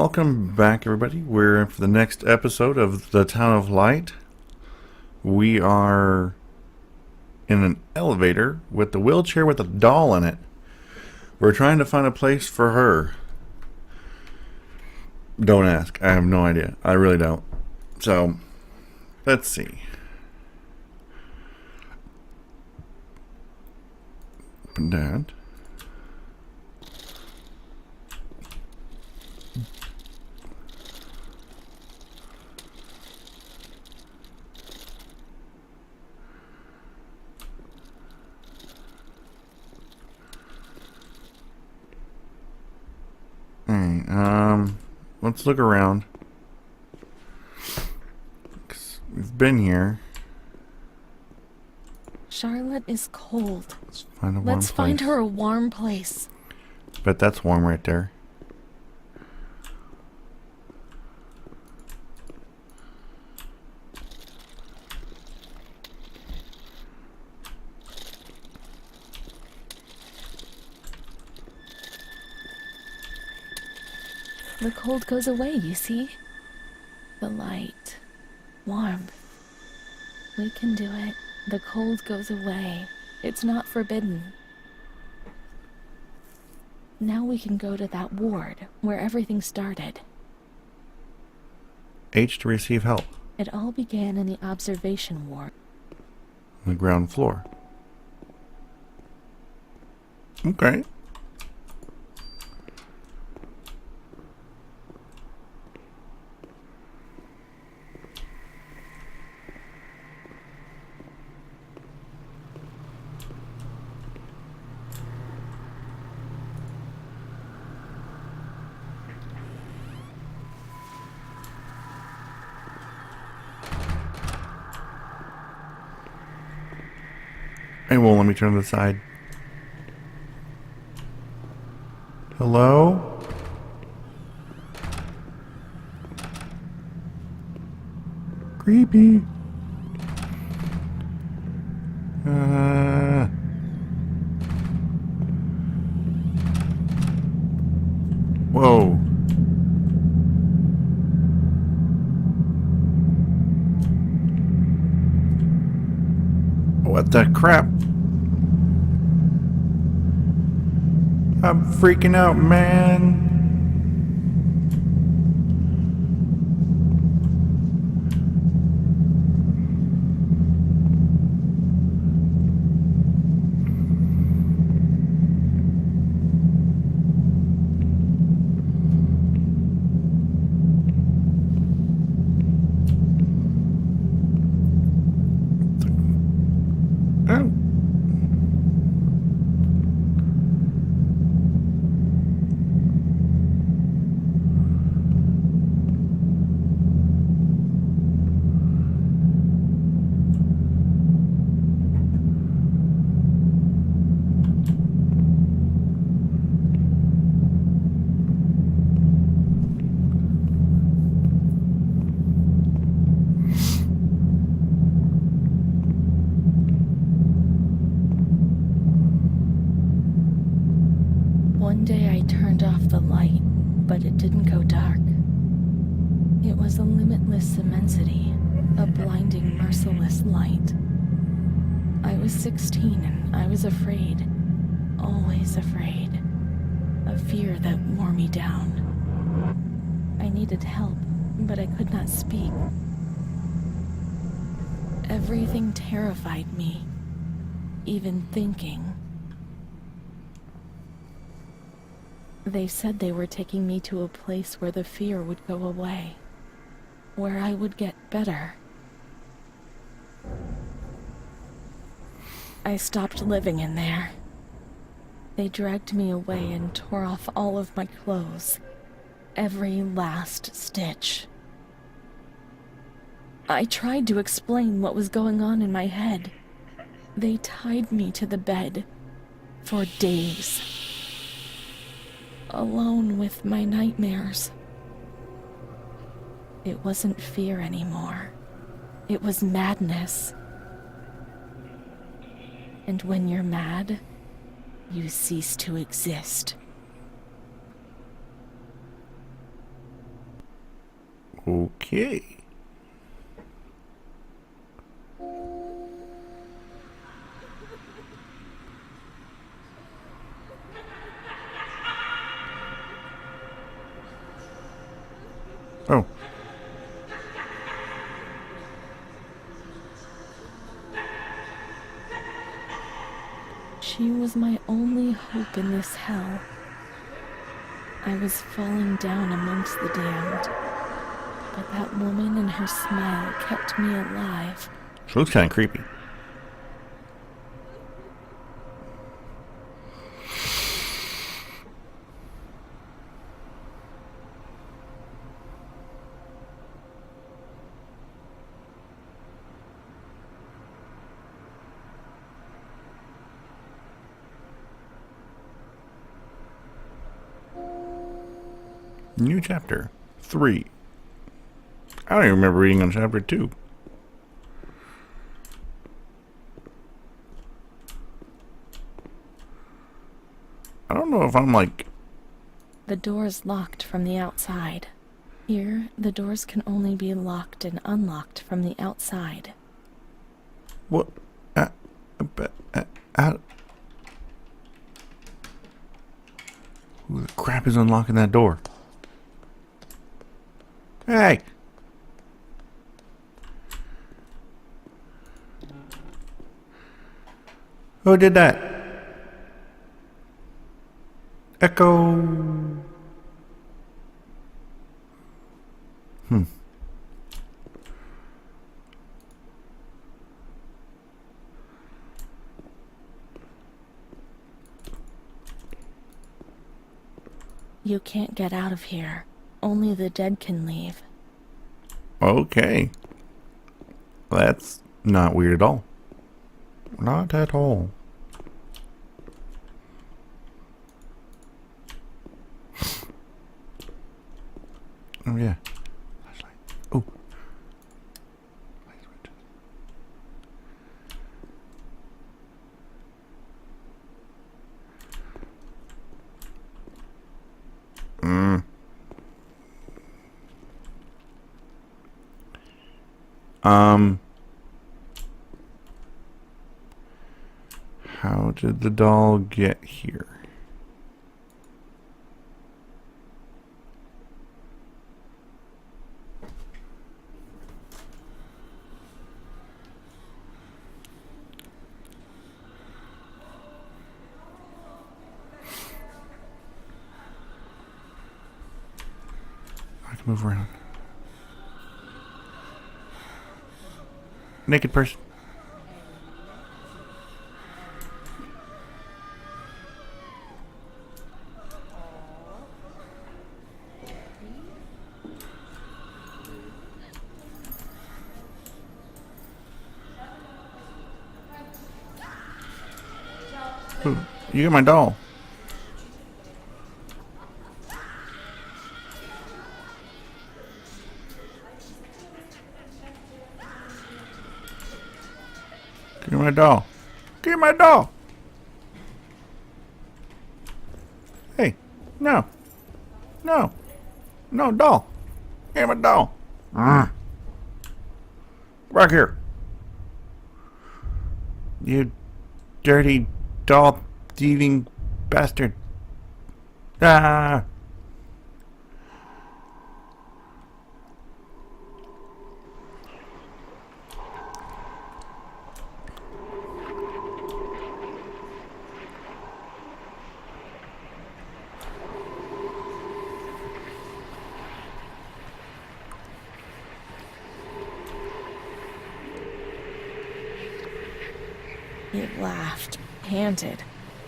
Welcome back, everybody. We're for the next episode of The Town of Light. We are in an elevator with the wheelchair with a doll in it. We're trying to find a place for her. Don't ask. I have no idea. I really don't. So, let's see. Open that. Alright, let's look around. We've been here. Charlotte is cold. Let's find her a warm place. Bet that's warm right there. The cold goes away, you see? The light. Warmth. We can do it. The cold goes away. It's not forbidden. Now we can go to that ward where everything started. H to receive help. It all began in the observation ward. On the ground floor. Okay. Hey, well, let me turn to the side. Hello? Creepy. Whoa. What the crap? I'm freaking out, man. Oh. One day I turned off the light, but it didn't go dark. It was a limitless immensity, a blinding, merciless light. I was 16 and I was afraid, always afraid, a fear that wore me down. I needed help, but I could not speak. Everything terrified me, even thinking. They said they were taking me to a place where the fear would go away, where I would get better. I stopped living in there. They dragged me away and tore off all of my clothes, every last stitch. I tried to explain what was going on in my head. They tied me to the bed for days. Alone with my nightmares. It wasn't fear anymore. It was madness. And when you're mad, you cease to exist. Okay. Oh. She was my only hope in this hell. I was falling down amongst the damned, but that woman and her smile kept me alive. She looks kind of creepy. New chapter 3. I don't even remember reading on chapter 2. I don't know if I'm like... The door's locked from the outside. Here, the doors can only be locked and unlocked from the outside. What? Who the crap is unlocking that door? Hey! Who did that? Echo. You can't get out of here. Only the dead can leave. Okay. That's not weird at all. Not at all. Oh yeah. Flashlight. Oh. Light switch. How did the doll get here? I can move around. Naked person. Ooh, you got my doll. Give me my doll. Give me my doll. Hey, no. No. No, doll. Give me my doll. Back here. You dirty doll thieving bastard. Ah. He laughed, panted,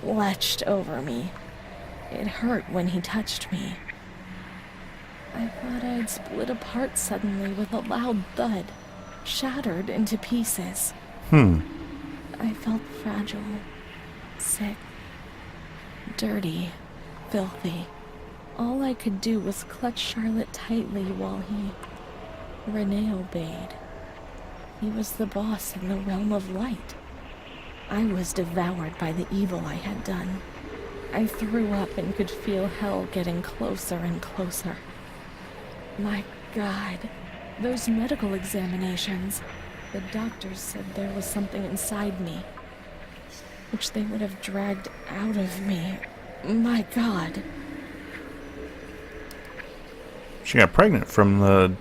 lurched over me. It hurt when he touched me. I thought I'd split apart suddenly with a loud thud, shattered into pieces. I felt fragile, sick, dirty, filthy. All I could do was clutch Charlotte tightly while Renee obeyed. He was the boss in the realm of light. I was devoured by the evil I had done. I threw up and could feel hell getting closer and closer. My God, Those medical examinations. The doctors said there was something inside me, which they would have dragged out of me. My God. She got pregnant from the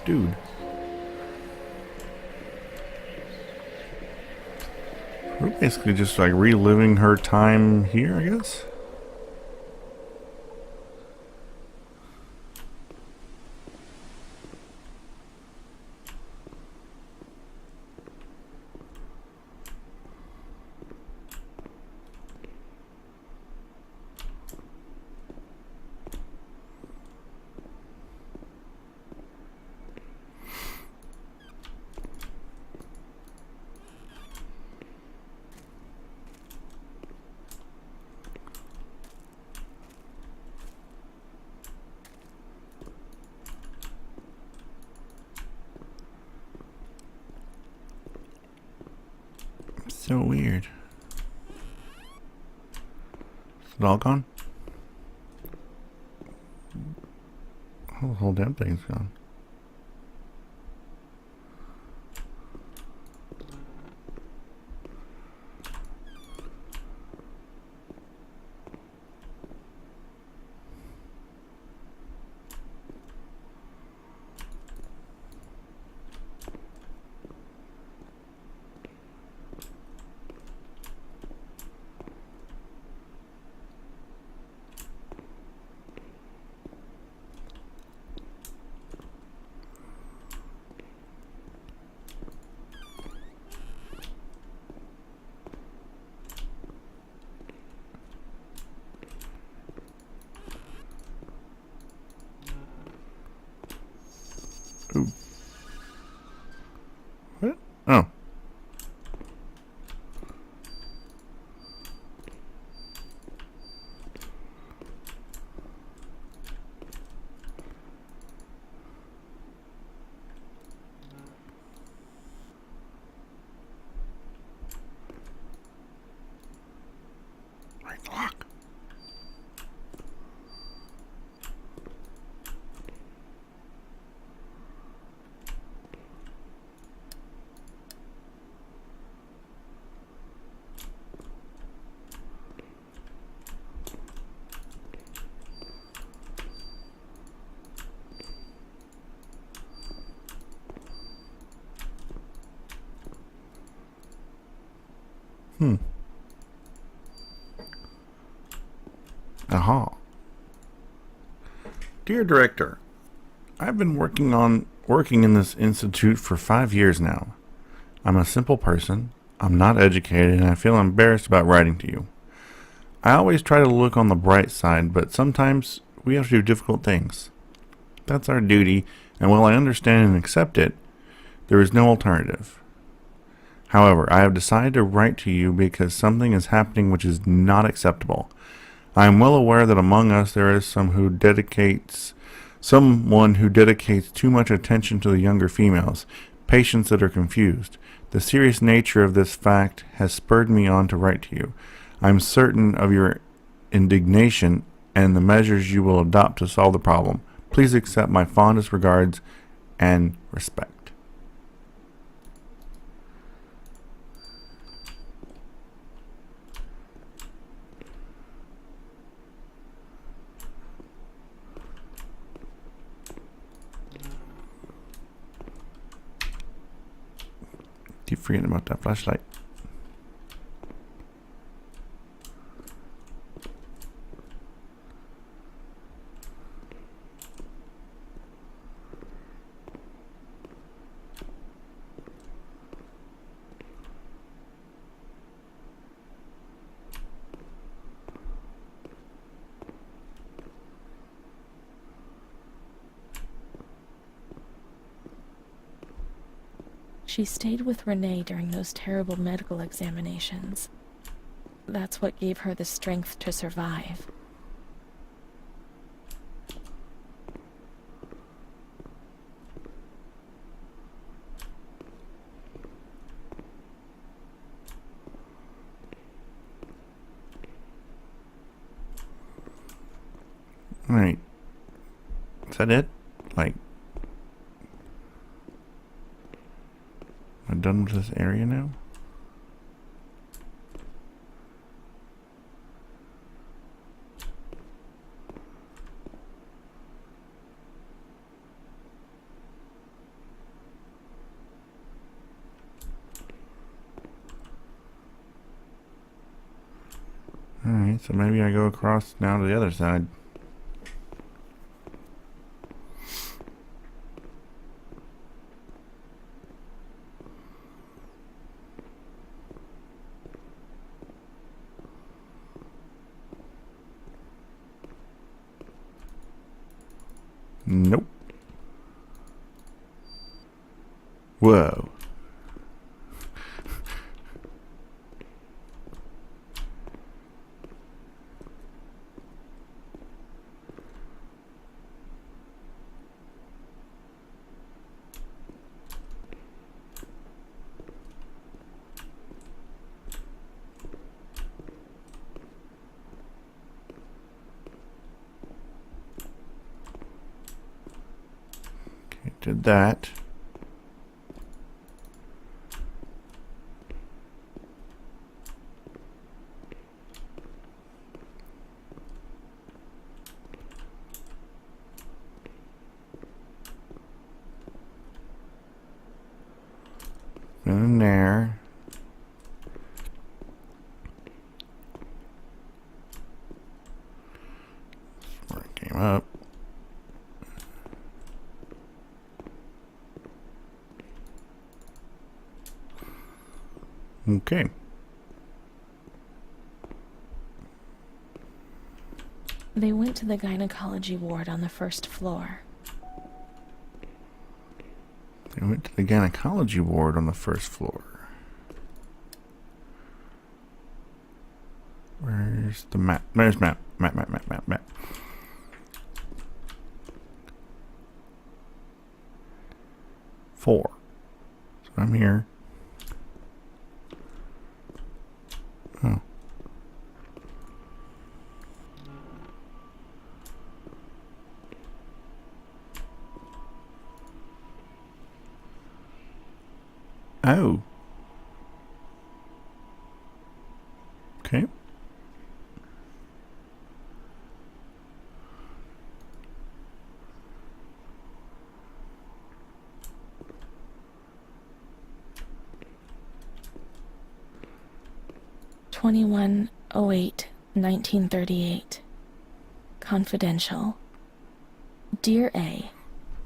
dude. We're basically just like reliving her time here, I guess. So weird. Is it all gone? Oh, the whole damn thing's gone. Ooh. What? Oh. Right lock. Aha. Dear Director, I've been working in this institute for 5 years now. I'm a simple person. I'm not educated, and I feel embarrassed about writing to you. I always try to look on the bright side, but sometimes we have to do difficult things. That's our duty, and while I understand and accept it, there is no alternative. However, I have decided to write to you because something is happening which is not acceptable. I am well aware that among us there is someone who dedicates too much attention to the younger females, patients that are confused. The serious nature of this fact has spurred me on to write to you. I am certain of your indignation and the measures you will adopt to solve the problem. Please accept my fondest regards and respect. Keep forgetting about that flashlight. She stayed with Renee during those terrible medical examinations. That's what gave her the strength to survive. Alright. Is that it? Like, Am I done with this area now? Alright, so maybe I go across now to the other side. Nope. Whoa. Okay, did that. In there. That's where it came up. Okay. They went to the gynecology ward on the first floor. They went to the gynecology ward on the first floor. Where's the map? There's map. Map. 4. So I'm here. Oh. Oh. Okay. (2108, 1938). Confidential. Dear A,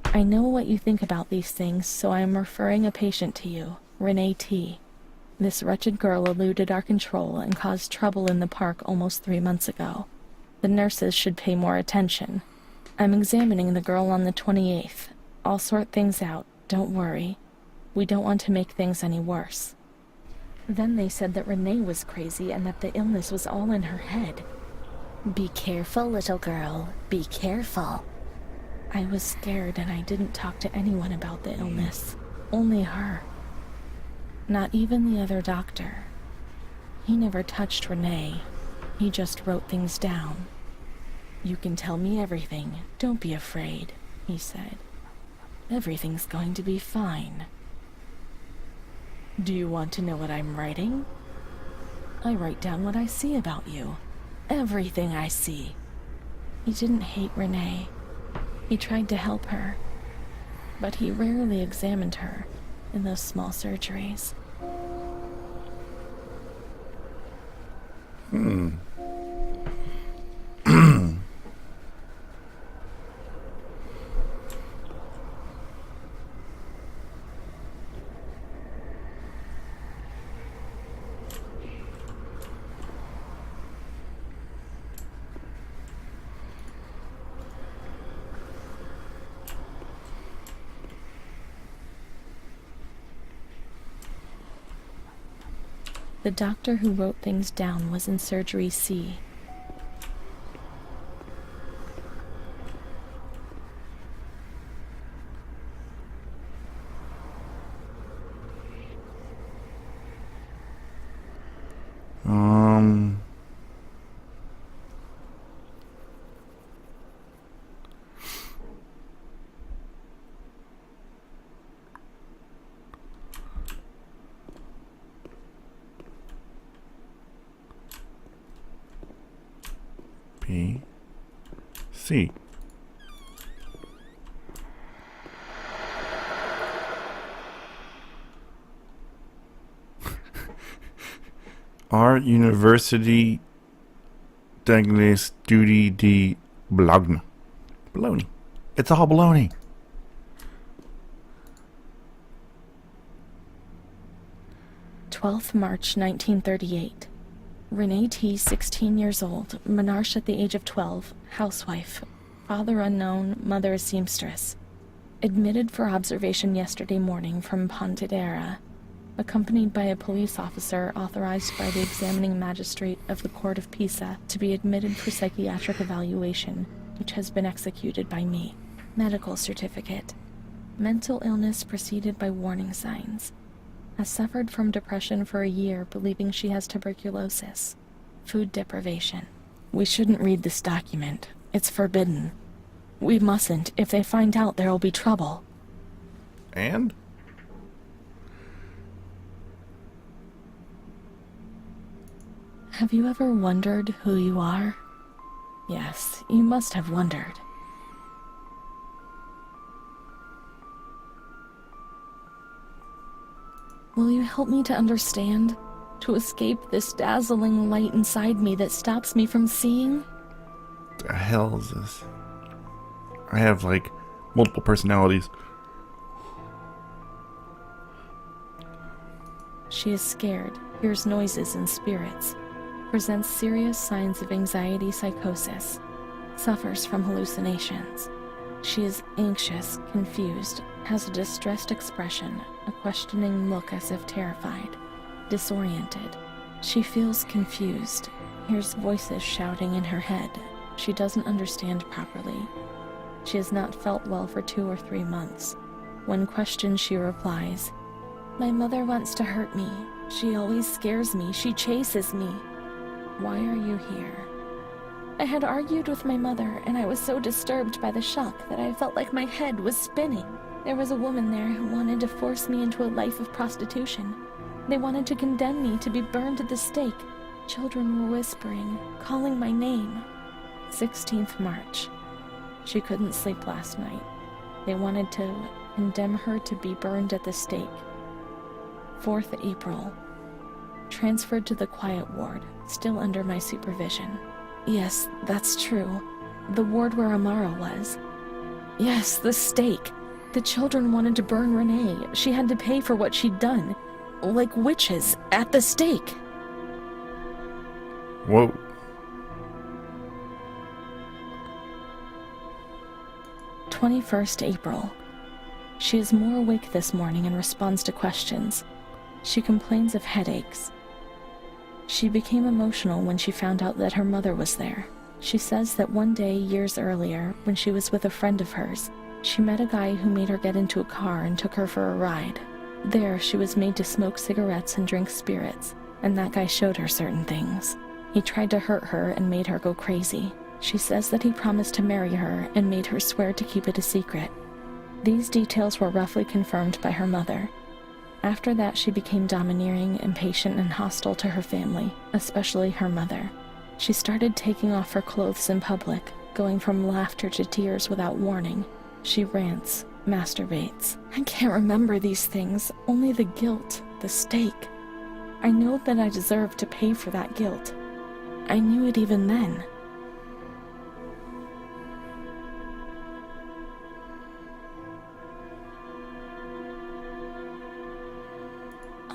I know what you think about these things, so I am referring a patient to you, Renee T. This wretched girl eluded our control and caused trouble in the park almost 3 months ago. The nurses should pay more attention. I'm examining the girl on the 28th. I'll sort things out, don't worry. We don't want to make things any worse. Then they said that Renee was crazy and that the illness was all in her head. Be careful, little girl. Be careful. I was scared and I didn't talk to anyone about the illness. Only her. Not even the other doctor. He never touched Renee. He just wrote things down. You can tell me everything. Don't be afraid, he said. Everything's going to be fine. Do you want to know what I'm writing? I write down what I see about you. Everything I see. He didn't hate Renee. He tried to help her. But he rarely examined her in those small surgeries. The doctor who wrote things down was in surgery C. P C. Our University d'Anglais Duty de Blogna. Baloney. It's all baloney. March 1938. Renee T., 16 years old, Menarche at the age of 12, housewife, father unknown, mother a seamstress. Admitted for observation yesterday morning from Pontedera, accompanied by a police officer authorized by the examining magistrate of the Court of Pisa to be admitted for psychiatric evaluation, which has been executed by me. Medical certificate. Mental illness preceded by warning signs. Has suffered from depression for a year, believing she has tuberculosis. Food deprivation. We shouldn't read this document. It's forbidden. We mustn't. If they find out, there'll be trouble. And? Have you ever wondered who you are? Yes, you must have wondered. Will you help me to understand? To escape this dazzling light inside me that stops me from seeing? The hell is this? I have like multiple personalities. She is scared, hears noises and spirits, presents serious signs of anxiety psychosis, suffers from hallucinations. She is anxious, confused, has a distressed expression, a questioning look as if terrified, disoriented. She feels confused, hears voices shouting in her head. She doesn't understand properly. She has not felt well for 2 or 3 months. When questioned, she replies, "My mother wants to hurt me. She always scares me. She chases me. Why are you here?" I had argued with my mother, and I was so disturbed by the shock that I felt like my head was spinning. There was a woman there who wanted to force me into a life of prostitution. They wanted to condemn me to be burned at the stake. Children were whispering, calling my name. 16th March. She couldn't sleep last night. They wanted to condemn her to be burned at the stake. 4th April. Transferred to the quiet ward, still under my supervision. Yes, that's true. The ward where Amara was. Yes, the stake. The children wanted to burn Renee. She had to pay for what she'd done. Like witches at the stake. Whoa. April. She is more awake this morning and responds to questions. She complains of headaches. She became emotional when she found out that her mother was there. She says that one day, years earlier, when she was with a friend of hers, she met a guy who made her get into a car and took her for a ride. There, she was made to smoke cigarettes and drink spirits, and that guy showed her certain things. He tried to hurt her and made her go crazy. She says that he promised to marry her and made her swear to keep it a secret. These details were roughly confirmed by her mother. After that, she became domineering, impatient, and hostile to her family, especially her mother. She started taking off her clothes in public, going from laughter to tears without warning. She rants, masturbates. I can't remember these things, only the guilt, the stake. I know that I deserve to pay for that guilt. I knew it even then.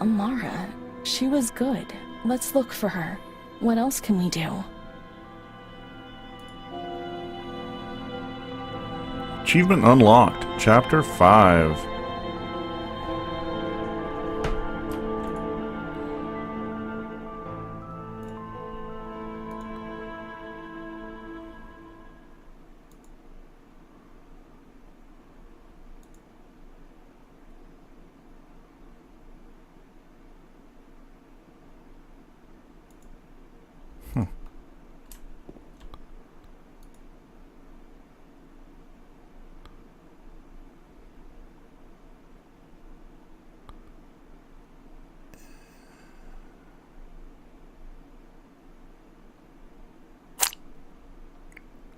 Amara, she was good. Let's look for her. What else can we do? Achievement unlocked. Chapter 5.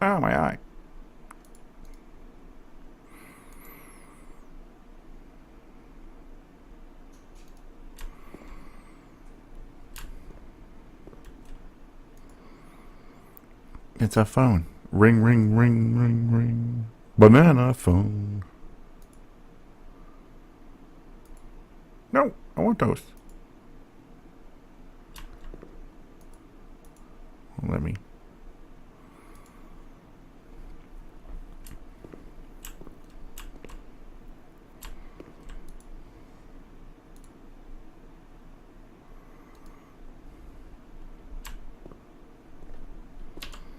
Oh, my eye. It's a phone. Ring, ring, ring, ring, ring. Banana phone. No, I want those. Let me.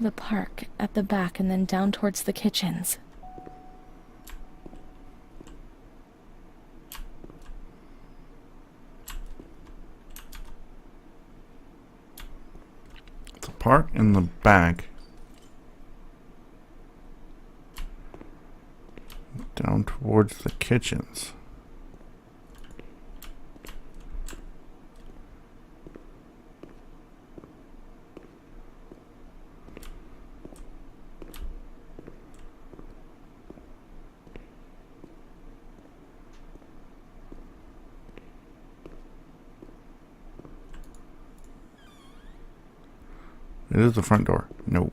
The park at the back and then down towards the kitchens. The park in the back. Down towards the kitchens. It is the front door. No.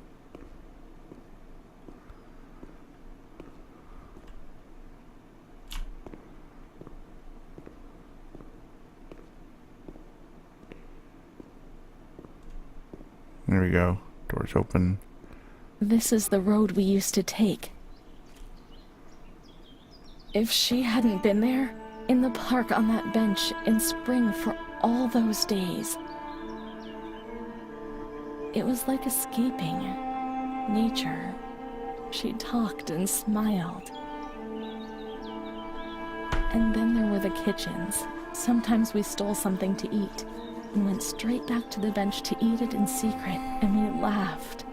There we go. Doors open. This is the road we used to take. If she hadn't been there, in the park on that bench in spring for all those days, it was like escaping nature. She talked and smiled. And then there were the kitchens. Sometimes we stole something to eat and went straight back to the bench to eat it in secret, and we laughed.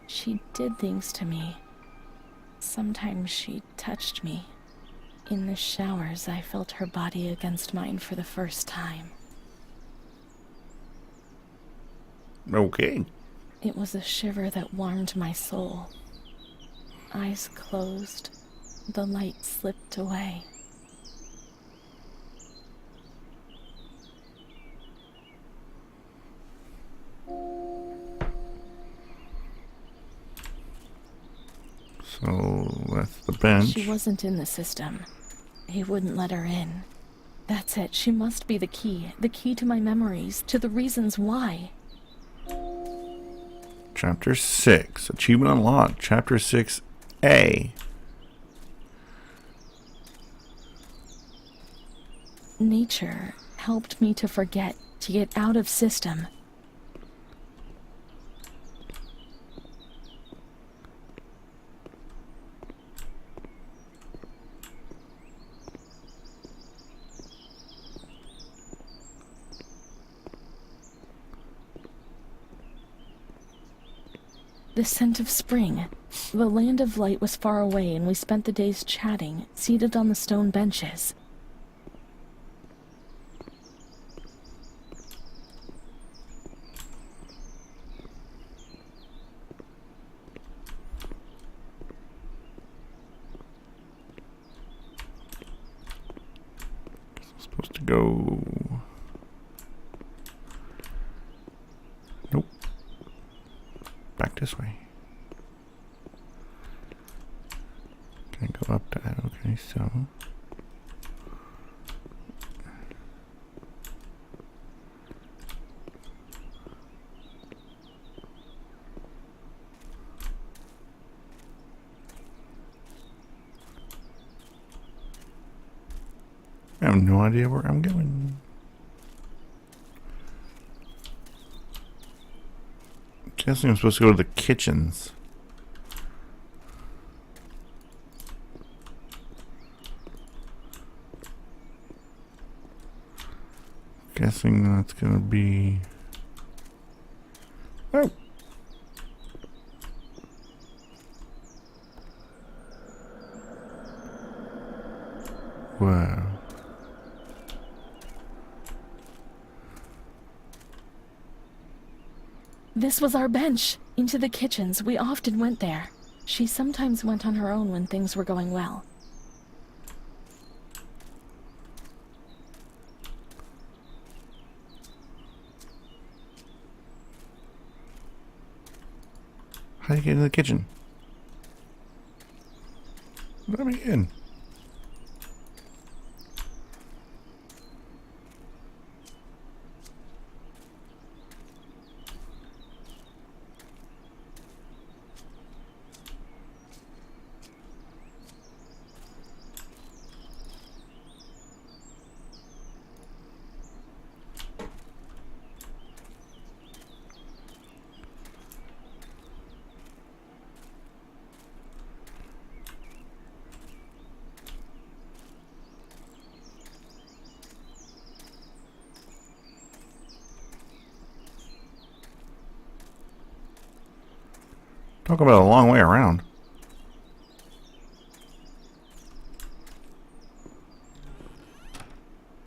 She did things to me. Sometimes she touched me. In the showers, I felt her body against mine for the first time. Okay. It was a shiver that warmed my soul. Eyes closed, the light slipped away. So that's the bench. She wasn't in the system. He wouldn't let her in. That's it. She must be the key to my memories, to the reasons why. Chapter 6. Achievement unlocked. Chapter 6A. Nature helped me to forget, to get out of system. The scent of spring. The land of light was far away, and we spent the days chatting, seated on the stone benches. I'm supposed to go. Nope. Back this way. Can I go up that? Okay, so. I have no idea where I'm going. Guessing I'm supposed to go to the kitchens. Guessing that's gonna be. Oh. Wow. This was our bench. Into the kitchens. We often went there. She sometimes went on her own when things were going well. How do you get into the kitchen? Let me in. Talk about a long way around.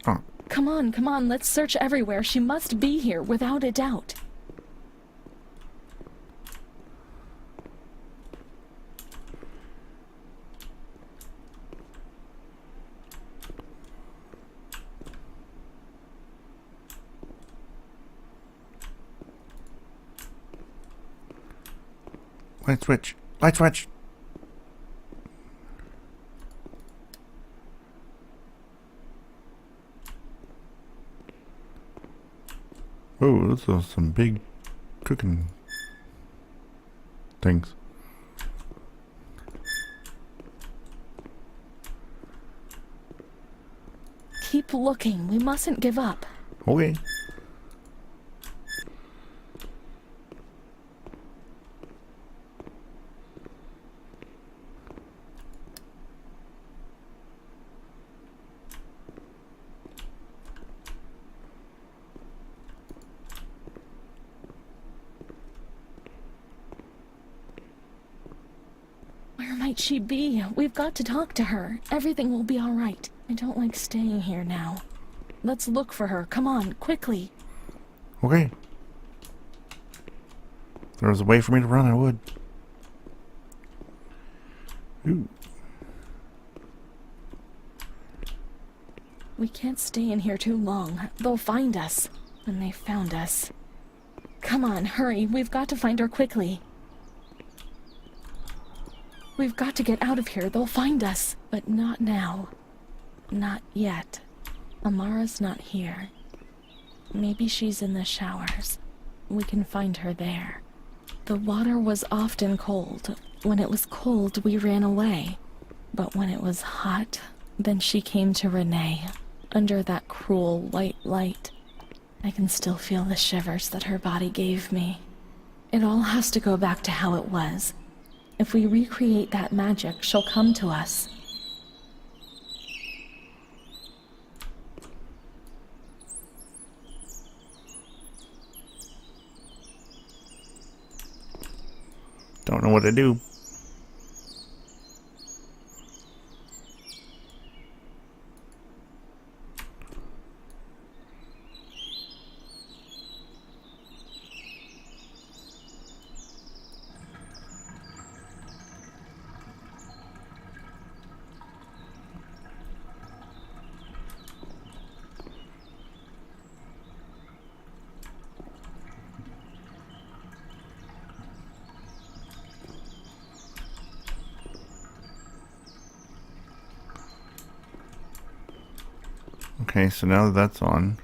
Oh, Come on, let's search everywhere. She must be here, without a doubt. light switch. Light switch. Oh, those are some big cooking things. Keep looking. We mustn't give up. Okay. Where might she be? We've got to talk to her. Everything will be all right. I don't like staying here now. Let's look for her. Come on, quickly. Okay. If there was a way for me to run, I would. Ooh. We can't stay in here too long. They'll find us. And they found us. Come on, hurry. We've got to find her quickly. We've got to get out of here. They'll find us. But not now. Not yet. Amara's not here. Maybe she's in the showers. We can find her there. The water was often cold. When it was cold, we ran away. But when it was hot, then she came to Renee, under that cruel white light. I can still feel the shivers that her body gave me. It all has to go back to how it was. If we recreate that magic, she'll come to us. Don't know what to do. Okay, so now that that's on.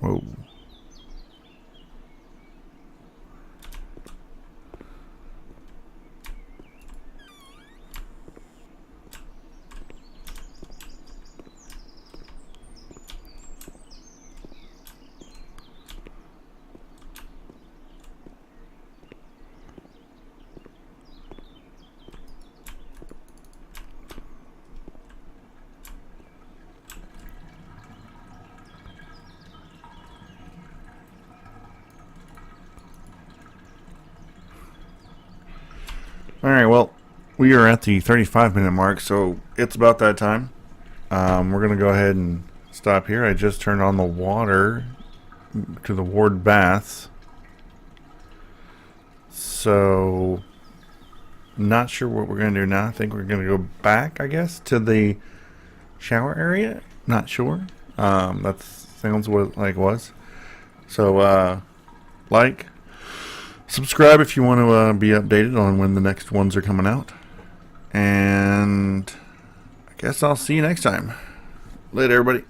Whoa. we are at the 35-minute mark, so it's about that time. We're going to go ahead and stop here. I just turned on the water to the ward baths. So, not sure what we're going to do now. I think we're going to go back, I guess, to the shower area. Not sure. That sounds like it was. So, subscribe if you want to be updated on when the next ones are coming out. And I guess I'll see you next time. Later, everybody.